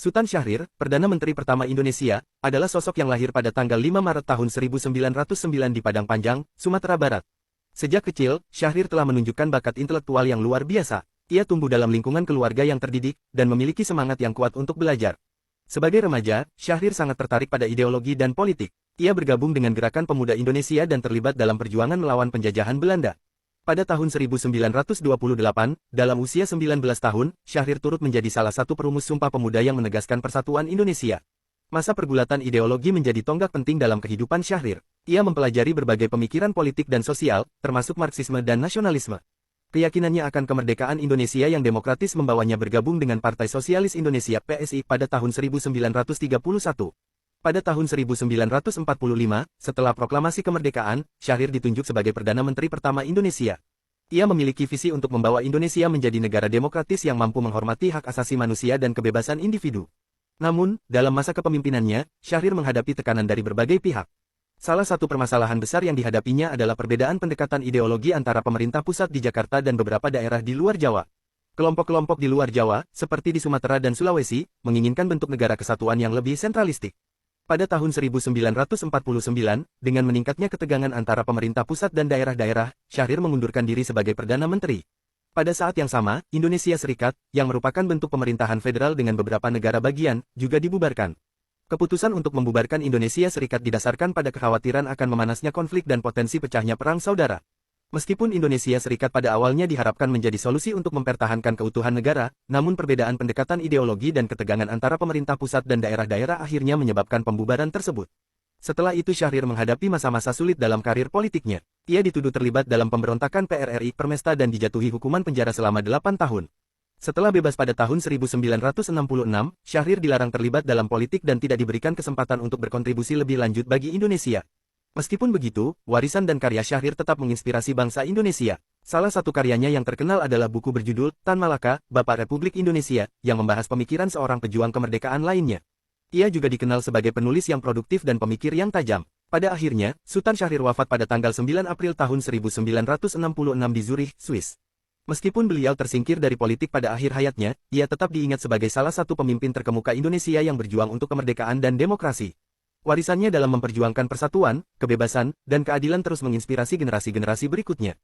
Sultan Syahrir, Perdana Menteri pertama Indonesia, adalah sosok yang lahir pada tanggal 5 Maret tahun 1909 di Padang Panjang, Sumatera Barat. Sejak kecil, Syahrir telah menunjukkan bakat intelektual yang luar biasa. Ia tumbuh dalam lingkungan keluarga yang terdidik, dan memiliki semangat yang kuat untuk belajar. Sebagai remaja, Syahrir sangat tertarik pada ideologi dan politik. Ia bergabung dengan Gerakan Pemuda Indonesia dan terlibat dalam perjuangan melawan penjajahan Belanda. Pada tahun 1928, dalam usia 19 tahun, Syahrir turut menjadi salah satu perumus Sumpah Pemuda yang menegaskan persatuan Indonesia. Masa pergulatan ideologi menjadi tonggak penting dalam kehidupan Syahrir. Ia mempelajari berbagai pemikiran politik dan sosial, termasuk Marxisme dan nasionalisme. Keyakinannya akan kemerdekaan Indonesia yang demokratis membawanya bergabung dengan Partai Sosialis Indonesia (PSI) pada tahun 1931. Pada tahun 1945, setelah proklamasi kemerdekaan, Syahrir ditunjuk sebagai Perdana Menteri pertama Indonesia. Ia memiliki visi untuk membawa Indonesia menjadi negara demokratis yang mampu menghormati hak asasi manusia dan kebebasan individu. Namun, dalam masa kepemimpinannya, Syahrir menghadapi tekanan dari berbagai pihak. Salah satu permasalahan besar yang dihadapinya adalah perbedaan pendekatan ideologi antara pemerintah pusat di Jakarta dan beberapa daerah di luar Jawa. Kelompok-kelompok di luar Jawa, seperti di Sumatera dan Sulawesi, menginginkan bentuk negara kesatuan yang lebih sentralistik. Pada tahun 1949, dengan meningkatnya ketegangan antara pemerintah pusat dan daerah-daerah, Syahrir mengundurkan diri sebagai Perdana Menteri. Pada saat yang sama, Indonesia Serikat, yang merupakan bentuk pemerintahan federal dengan beberapa negara bagian, juga dibubarkan. Keputusan untuk membubarkan Indonesia Serikat didasarkan pada kekhawatiran akan memanasnya konflik dan potensi pecahnya perang saudara. Meskipun Indonesia Serikat pada awalnya diharapkan menjadi solusi untuk mempertahankan keutuhan negara, namun perbedaan pendekatan ideologi dan ketegangan antara pemerintah pusat dan daerah-daerah akhirnya menyebabkan pembubaran tersebut. Setelah itu Syahrir menghadapi masa-masa sulit dalam karir politiknya. Ia dituduh terlibat dalam pemberontakan PRRI Permesta dan dijatuhi hukuman penjara selama 8 tahun. Setelah bebas pada tahun 1966, Syahrir dilarang terlibat dalam politik dan tidak diberikan kesempatan untuk berkontribusi lebih lanjut bagi Indonesia. Meskipun begitu, warisan dan karya Syahrir tetap menginspirasi bangsa Indonesia. Salah satu karyanya yang terkenal adalah buku berjudul Tan Malaka, Bapak Republik Indonesia, yang membahas pemikiran seorang pejuang kemerdekaan lainnya. Ia juga dikenal sebagai penulis yang produktif dan pemikir yang tajam. Pada akhirnya, Sultan Syahrir wafat pada tanggal 9 April tahun 1966 di Zurich, Swiss. Meskipun beliau tersingkir dari politik pada akhir hayatnya, ia tetap diingat sebagai salah satu pemimpin terkemuka Indonesia yang berjuang untuk kemerdekaan dan demokrasi. Warisannya dalam memperjuangkan persatuan, kebebasan, dan keadilan terus menginspirasi generasi-generasi berikutnya.